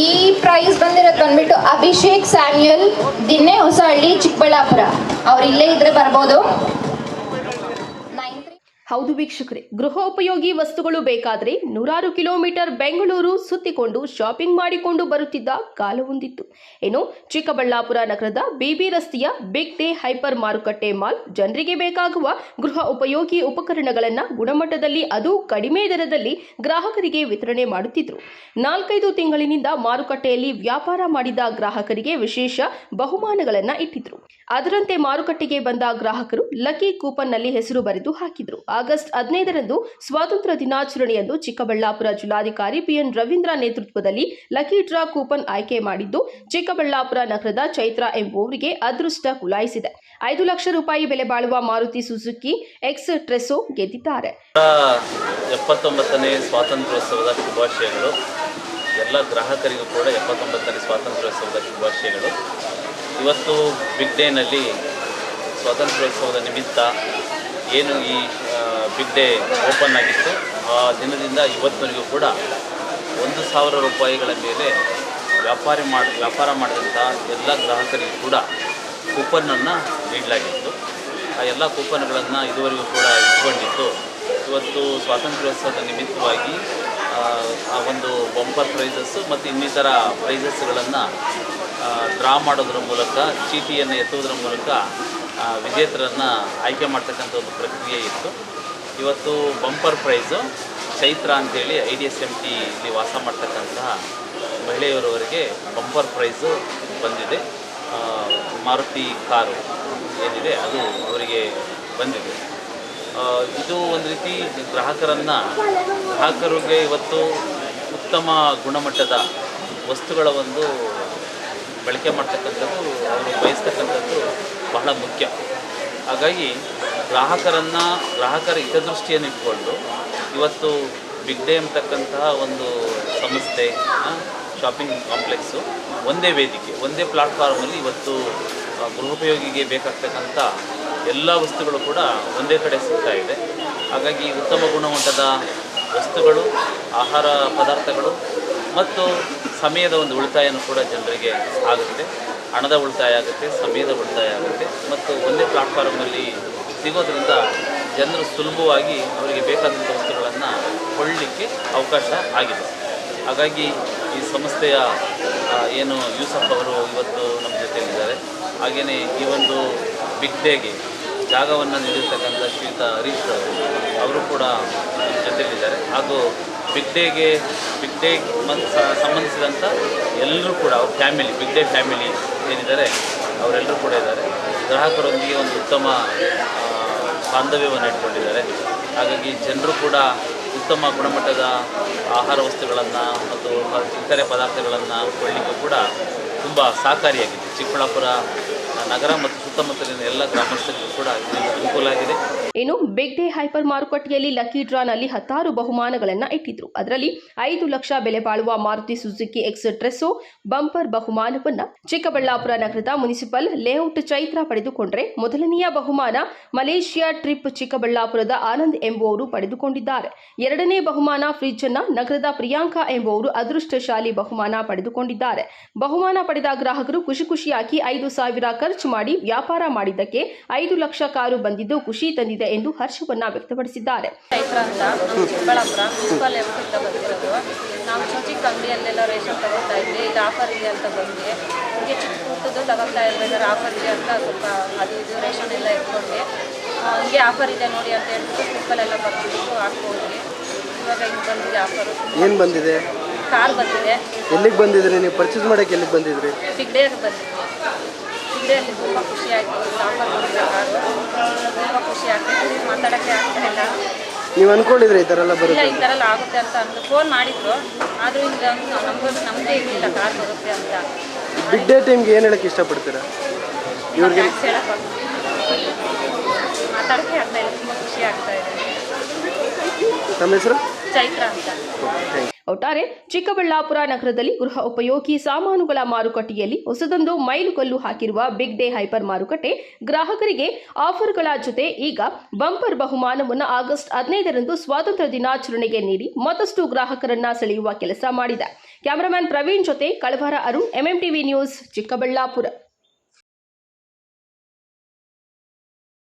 ಈ ಪ್ರೈಸ್ ಬಂದ್ಬಿಟ್ಟು ಅಭಿಷೇಕ್ ಸ್ಯಾಮ್ಯುಯಲ್, ದಿನ್ನೆ ಹೊಸಹಳ್ಳಿ, ಚಿಕ್ಕಬಳ್ಳಾಪುರ. ಅವ್ರು ಇಲ್ಲೇ ಇದ್ರೆ ಬರ್ಬೋದು. ಹೌದು ವೀಕ್ಷಕರೇ, ಗೃಹೋಪಯೋಗಿ ವಸ್ತುಗಳು ಬೇಕಾದರೆ ನೂರಾರು ಕಿಲೋಮೀಟರ್ ಬೆಂಗಳೂರು ಸುತ್ತಿಕೊಂಡು ಶಾಪಿಂಗ್ ಮಾಡಿಕೊಂಡು ಬರುತ್ತಿದ್ದ ಕಾಲವೊಂದಿತ್ತು. ಏನು, ಚಿಕ್ಕಬಳ್ಳಾಪುರ ನಗರದ ಬಿಬಿ ರಸ್ತೆಯ ಬಿಗ್ ಡೇ ಹೈಪರ್ ಮಾರುಕಟ್ಟೆ ಮಾಲ್ ಜನರಿಗೆ ಬೇಕಾಗುವ ಗೃಹ ಉಪಯೋಗಿ ಉಪಕರಣಗಳನ್ನು ಗುಣಮಟ್ಟದಲ್ಲಿ, ಅದು ಕಡಿಮೆ ದರದಲ್ಲಿ ಗ್ರಾಹಕರಿಗೆ ವಿತರಣೆ ಮಾಡುತ್ತಿದ್ದರು. 4-5 ತಿಂಗಳಿನಿಂದ ಮಾರುಕಟ್ಟೆಯಲ್ಲಿ ವ್ಯಾಪಾರ ಮಾಡಿದ ಗ್ರಾಹಕರಿಗೆ ವಿಶೇಷ ಬಹುಮಾನಗಳನ್ನು ಇಟ್ಟಿದ್ರು. ಅದರಂತೆ ಮಾರುಕಟ್ಟೆಗೆ ಬಂದ ಗ್ರಾಹಕರು ಲಕ್ಕಿ ಕೂಪನ್ನಲ್ಲಿ ಹೆಸರು ಬರೆದು ಹಾಕಿದ್ರು. ಆಗಸ್ಟ್ 15ರಂದು ಸ್ವಾತಂತ್ರ್ಯ ದಿನಾಚರಣೆಯಂದು ಚಿಕ್ಕಬಳ್ಳಾಪುರ ಜಿಲ್ಲಾಧಿಕಾರಿ ಪಿಎನ್ ರವೀಂದ್ರ ನೇತೃತ್ವದಲ್ಲಿ ಲಕ್ಕಿ ಡ್ರಾ ಕೂಪನ್ ಆಯ್ಕೆ ಮಾಡಿದ್ದು, ಚಿಕ್ಕಬಳ್ಳಾಪುರ ನಗರದ ಚೈತ್ರ ಎಂಬುವರಿಗೆ ಅದೃಷ್ಟ ಕುಲಾಯಿಸಿದೆ. 5 ಲಕ್ಷ ರೂಪಾಯಿ ಬೆಲೆ ಬಾಳುವ ಮಾರುತಿ ಸುಜುಕಿ ಎಕ್ಸ್ ಟ್ರೆಸೋ ಗೆದ್ದಿದ್ದಾರೆ. 79ನೇ ಸ್ವಾತಂತ್ರ್ಯೋತ್ಸವದ ಶುಭಾಶಯಗಳು. ಎಲ್ಲ ಗ್ರಾಹಕರಿಗೂ ಕೂಡ 79ನೇ ಸ್ವಾತಂತ್ರ್ಯೋತ್ಸವದ ಶುಭಾಶಯಗಳು. ಇವತ್ತು ಬಿಗ್ ಡೇನಲ್ಲಿ ಸ್ವಾತಂತ್ರ್ಯೋತ್ಸವದ ನಿಮಿತ್ತ ಏನು ಈ ಬಿಗ್ ಡೇ ಓಪನ್ ಆಗಿತ್ತು, ಆ ದಿನದಿಂದ ಇವತ್ತಿನವರೆಗೂ ಕೂಡ 1,000 ರೂಪಾಯಿಗಳ ಮೇಲೆ ವ್ಯಾಪಾರ ಮಾಡಿದಂಥ ಎಲ್ಲ ಗ್ರಾಹಕರಿಗೂ ಕೂಡ ಕೂಪನನ್ನು ನೀಡಲಾಗಿತ್ತು. ಆ ಎಲ್ಲ ಕೂಪನ್ಗಳನ್ನು ಇದುವರೆಗೂ ಕೂಡ ಇಟ್ಕೊಂಡಿದ್ದು, ಇವತ್ತು ಸ್ವಾತಂತ್ರ್ಯೋತ್ಸವದ ನಿಮಿತ್ತವಾಗಿ ಆ ಒಂದು ಬಂಪರ್ ಪ್ರೈಸಸ್ಸು ಮತ್ತು ಇನ್ನಿತರ ಪ್ರೈಸಸ್ಗಳನ್ನು ಡ್ರಾ ಮಾಡೋದ್ರ ಮೂಲಕ, ಚೀಟಿಯನ್ನು ಎತ್ತುವುದರ ಮೂಲಕ ವಿಜೇತರನ್ನು ಆಯ್ಕೆ ಮಾಡ್ತಕ್ಕಂಥ ಒಂದು ಪ್ರಕ್ರಿಯೆ ಇತ್ತು. ಇವತ್ತು ಬಂಪರ್ ಪ್ರೈಸು ಚೈತ್ರ ಅಂಥೇಳಿ IDSMT ಇಲ್ಲಿ ವಾಸ ಮಾಡ್ತಕ್ಕಂತಹ ಮಹಿಳೆಯರವರಿಗೆ ಬಂಪರ್ ಪ್ರೈಸು ಬಂದಿದೆ. ಮಾರುತಿ ಕಾರು ಏನಿದೆ ಅದು ಅವರಿಗೆ ಬಂದಿದೆ. ಇದು ಒಂದು ರೀತಿ ಗ್ರಾಹಕರಿಗೆ ಇವತ್ತು ಉತ್ತಮ ಗುಣಮಟ್ಟದ ವಸ್ತುಗಳ ಒಂದು ಬಳಕೆ ಮಾಡ್ತಕ್ಕಂಥದ್ದು, ಅವರು ಬಯಸ್ತಕ್ಕಂಥದ್ದು ಬಹಳ ಮುಖ್ಯ. ಹಾಗಾಗಿ ಗ್ರಾಹಕರ ಹಿತದೃಷ್ಟಿಯನ್ನು ಇಟ್ಕೊಂಡು ಇವತ್ತು ಬಿಗ್ ಡೇ ಅಂತಕ್ಕಂತಹ ಒಂದು ಸಂಸ್ಥೆ, ಶಾಪಿಂಗ್ ಕಾಂಪ್ಲೆಕ್ಸು, ಒಂದೇ ವೇದಿಕೆ, ಒಂದೇ ಪ್ಲಾಟ್ಫಾರ್ಮಲ್ಲಿ ಇವತ್ತು ಗೃಹೋಪಯೋಗಿಗೆ ಬೇಕಾಗ್ತಕ್ಕಂಥ ಎಲ್ಲ ವಸ್ತುಗಳು ಕೂಡ ಒಂದೇ ಕಡೆ ಸಿಗ್ತಾ ಇದೆ. ಹಾಗಾಗಿ ಉತ್ತಮ ಗುಣಮಟ್ಟದ ವಸ್ತುಗಳು, ಆಹಾರ ಪದಾರ್ಥಗಳು ಮತ್ತು ಸಮಯದ ಒಂದು ಉಳಿತಾಯನೂ ಕೂಡ ಜನರಿಗೆ ಆಗುತ್ತೆ. ಹಣದ ಉಳಿತಾಯ ಆಗುತ್ತೆ, ಸಮಯದ ಉಳಿತಾಯ ಆಗುತ್ತೆ ಮತ್ತು ಒಂದೇ ಪ್ಲಾಟ್ಫಾರ್ಮಲ್ಲಿ ಸಿಗೋದ್ರಿಂದ ಜನರು ಸುಲಭವಾಗಿ ಅವರಿಗೆ ಬೇಕಾದಂಥ ವಸ್ತುಗಳನ್ನು ಕೊಳ್ಳಲಿಕ್ಕೆ ಅವಕಾಶ ಆಗಿದೆ. ಹಾಗಾಗಿ ಈ ಸಂಸ್ಥೆಯ ಏನು ಯೂಸಫ್ ಅವರು ಇವತ್ತು ನಮ್ಮ ಜೊತೆಯಲ್ಲಿದ್ದಾರೆ. ಹಾಗೆಯೇ ಈ ಒಂದು ಬಿಗ್ ಡೇಗೆ ಜಾಗವನ್ನು ನೀಡಿರ್ತಕ್ಕಂಥ ಶ್ರೀಯುತ ಹರೀಶ್ ಅವರು ಕೂಡ ನಮ್ಮ ಜೊತೆಯಲ್ಲಿದ್ದಾರೆ. ಹಾಗೂ ಬಿಗ್ ಡೇ ಸಂಬಂಧಿಸಿದಂಥ ಎಲ್ಲರೂ ಕೂಡ ಅವ್ರ ಫ್ಯಾಮಿಲಿ, ಬಿಗ್ ಡೇ ಫ್ಯಾಮಿಲಿ ಏನಿದ್ದಾರೆ ಅವರೆಲ್ಲರೂ ಕೂಡ ಇದ್ದಾರೆ. ಗ್ರಾಹಕರೊಂದಿಗೆ ಒಂದು ಉತ್ತಮ ಬಾಂಧವ್ಯವನ್ನು ಇಟ್ಕೊಂಡಿದ್ದಾರೆ. ಹಾಗಾಗಿ ಜನರು ಕೂಡ ಉತ್ತಮ ಗುಣಮಟ್ಟದ ಆಹಾರ ವಸ್ತುಗಳನ್ನು ಮತ್ತು ಇತರೆ ಪದಾರ್ಥಗಳನ್ನು ಕೊಳ್ಳಲಿಕ್ಕೂ ಕೂಡ ತುಂಬ ಸಹಕಾರಿಯಾಗಿದೆ. ಚಿಕ್ಕಬಳ್ಳಾಪುರ ನಗರ ಮತ್ತು ಸುತ್ತಮುತ್ತಲಿನ ಎಲ್ಲ ಗ್ರಾಮಸ್ಥರಿಗೂ ಕೂಡ ಇದರಿಂದ ಅನುಕೂಲ ಆಗಿದೆ. ಇನ್ನು ಬಿಗ್ ಡೇ ಹೈಪರ್ ಮಾರುಕಟ್ಟೆಯಲ್ಲಿ ಲಕ್ಕಿ ಡ್ರಾನಲ್ಲಿ 10 ಬಹುಮಾನಗಳನ್ನು ಇಟ್ಟಿದ್ರು. ಅದರಲ್ಲಿ 5 ಲಕ್ಷ ಬೆಲೆ ಬಾಳುವ ಮಾರುತಿ ಸುಜುಕಿ ಎಕ್ಸ್ ಟ್ರೆಸೋ ಬಂಪರ್ ಬಹುಮಾನವನ್ನು ಚಿಕ್ಕಬಳ್ಳಾಪುರ ನಗರದ ಮುನಿಸಿಪಲ್ ಲೇಔಟ್ ಚೈತ್ರ ಪಡೆದುಕೊಂಡರೆ, ಮೊದಲನೆಯ ಬಹುಮಾನ ಮಲೇಷಿಯಾ ಟ್ರಿಪ್ ಚಿಕ್ಕಬಳ್ಳಾಪುರದ ಆನಂದ್ ಎಂಬುವವರು ಪಡೆದುಕೊಂಡಿದ್ದಾರೆ. 2ನೇ ಬಹುಮಾನ ಫ್ರಿಡ್ಜ್ ಅನ್ನು ನಗರದ ಪ್ರಿಯಾಂಕಾ ಎಂಬುವವರು ಅದೃಷ್ಟಶಾಲಿ ಬಹುಮಾನ ಪಡೆದುಕೊಂಡಿದ್ದಾರೆ. ಬಹುಮಾನ ಪಡೆದ ಗ್ರಾಹಕರು ಖುಷಿಯಾಗಿ 5,000 ಖರ್ಚು ಮಾಡಿ ವ್ಯಾಪಾರ ಮಾಡಿದ್ದಕ್ಕೆ 5 ಲಕ್ಷ ಕಾರು ಬಂದಿದ್ದು ಖುಷಿ ತಂದಿದೆ ಎಂದು ಹರ್ಷವನ್ನ ವ್ಯಕ್ತಪಡಿಸಿದ್ದಾರೆ. ಚೈತ್ರ ಅಂತ ಚಿಕ್ಕಬಳ್ಳಾಪುರ ಮುನ್ಸಿಪಲ್ ಲೇಔಟಿಂದ ಬಂದಿರೋದು. ನಾವು ಚಿಕ್ಕ ಅಂಗಡಿಯಲ್ಲೆಲ್ಲ ರೇಷನ್ ತಗೋತಾ ಇದ್ವಿ. ಇದು ಆಫರ್ ಇದೆ ಅಂತ ಬಂದ್ವಿ. ಹೀಗೆ ಚಿಕ್ಕ ಪುಟ್ಟದ್ದು ತಗೋತಾ ಇರ್ಬೇಕಾದ್ರೆ ಆಫರ್ ಇದೆ ಅಂತ ಸ್ವಲ್ಪ ಅದು ಇದು ರೇಷನ್ ಎಲ್ಲ ಇಟ್ಕೊಂಡ್ವಿ. ಹೀಗೆ ಆಫರ್ ಇದೆ ನೋಡಿ ಅಂತ ಹೇಳ್ಬಿಟ್ಟು ಸ್ಲಿಪ್ಪಲ್ಲೆಲ್ಲ ಬರ್ತಿದ್ದು ಹಾಕ್ಕೊಂಡ್ವಿ. ಇವಾಗ ಹಿಂಗೆ ಬಂದಿದೆ ಆಫರು. ಏನು ಬಂದಿದೆ? ಕಾರ್ ಬಂದಿದೆ. ಎಲ್ಲಿಗೆ ಬಂದಿದ್ರಿ ನೀವು ಪರ್ಚೇಸ್ ಮಾಡೋಕ್ಕೆ? ಎಲ್ಲಿಗೆ ಬಂದಿದ್ರಿ? ಬಿಗ್ ಡೇಗೆ ಬಂದಿದ್ವಿ. ಬಿಗ್ ಡೇಯಲ್ಲಿ ತುಂಬ ಖುಷಿ ಆಯಿತು. ಆಫರ್ ಬಂದಿದೆ ಕಾರು, ತುಂಬ ಖುಷಿ ಆಗ್ತಿದೆ. ಮಾತಾಡೋಕ್ಕೆ ಆಗ್ತಾ ಇಲ್ಲ. ನೀವು ಅಂದ್ಕೊಂಡಿದ್ರೆ ಈ ಥರ ಎಲ್ಲ ಬರುತ್ತೆ? ಇಲ್ಲ, ಈ ಥರ ಎಲ್ಲ ಆಗುತ್ತೆ ಅಂತ ಅಂದು ಫೋನ್ ಮಾಡಿದ್ರು. ಆದರೂ ಈಗ ನಮಗೆ ಇರಲಿಲ್ಲ ಕಾರ್ ಬರುತ್ತೆ ಅಂತ. ಬಿಗ್ ಡೇ ಟೈಮ್ಗೆ ಏನು ಹೇಳೋಕ್ಕೆ ಇಷ್ಟಪಡ್ತೀರಾ? ಇವ್ರಿಗೆ ಮಾತಾಡೋಕ್ಕೆ ಆಗ್ತಾ ಇಲ್ಲ. ತುಂಬ ಖುಷಿ ಆಗ್ತಾ ಇದೆ. ನಮ್ಮ ಹೆಸರು ಚೈತ್ರ ಅಂತ. ಒಟ್ಟಾರೆ ಚಿಕ್ಕಬಳ್ಳಾಪುರ ನಗರದಲ್ಲಿ ಗೃಹ ಉಪಯೋಗಿ ಸಾಮಾನುಗಳ ಮಾರುಕಟ್ಟೆಯಲ್ಲಿ ಹೊಸದೊಂದು ಮೈಲುಗಲ್ಲು ಹಾಕಿರುವ ಬಿಗ್ ಡೇ ಹೈಪರ್ ಮಾರುಕಟ್ಟೆ ಗ್ರಾಹಕರಿಗೆ ಆಫರ್ಗಳ ಜೊತೆ ಈಗ ಬಂಪರ್ ಬಹುಮಾನವನ್ನು ಆಗಸ್ಟ್ 15ರಂದು ಸ್ವಾತಂತ್ರ್ಯ ದಿನಾಚರಣೆಗೆ ನೀಡಿ ಮತ್ತಷ್ಟು ಗ್ರಾಹಕರನ್ನ ಸೆಳೆಯುವ ಕೆಲಸ ಮಾಡಿದೆ. ಕ್ಯಾಮರಾಮನ್ ಪ್ರವೀಣ್ ಜೊತೆ ಕಳವಾರ ಅರುಣ್, MMTV ನ್ಯೂಸ್, ಚಿಕ್ಕಬಳ್ಳಾಪುರ.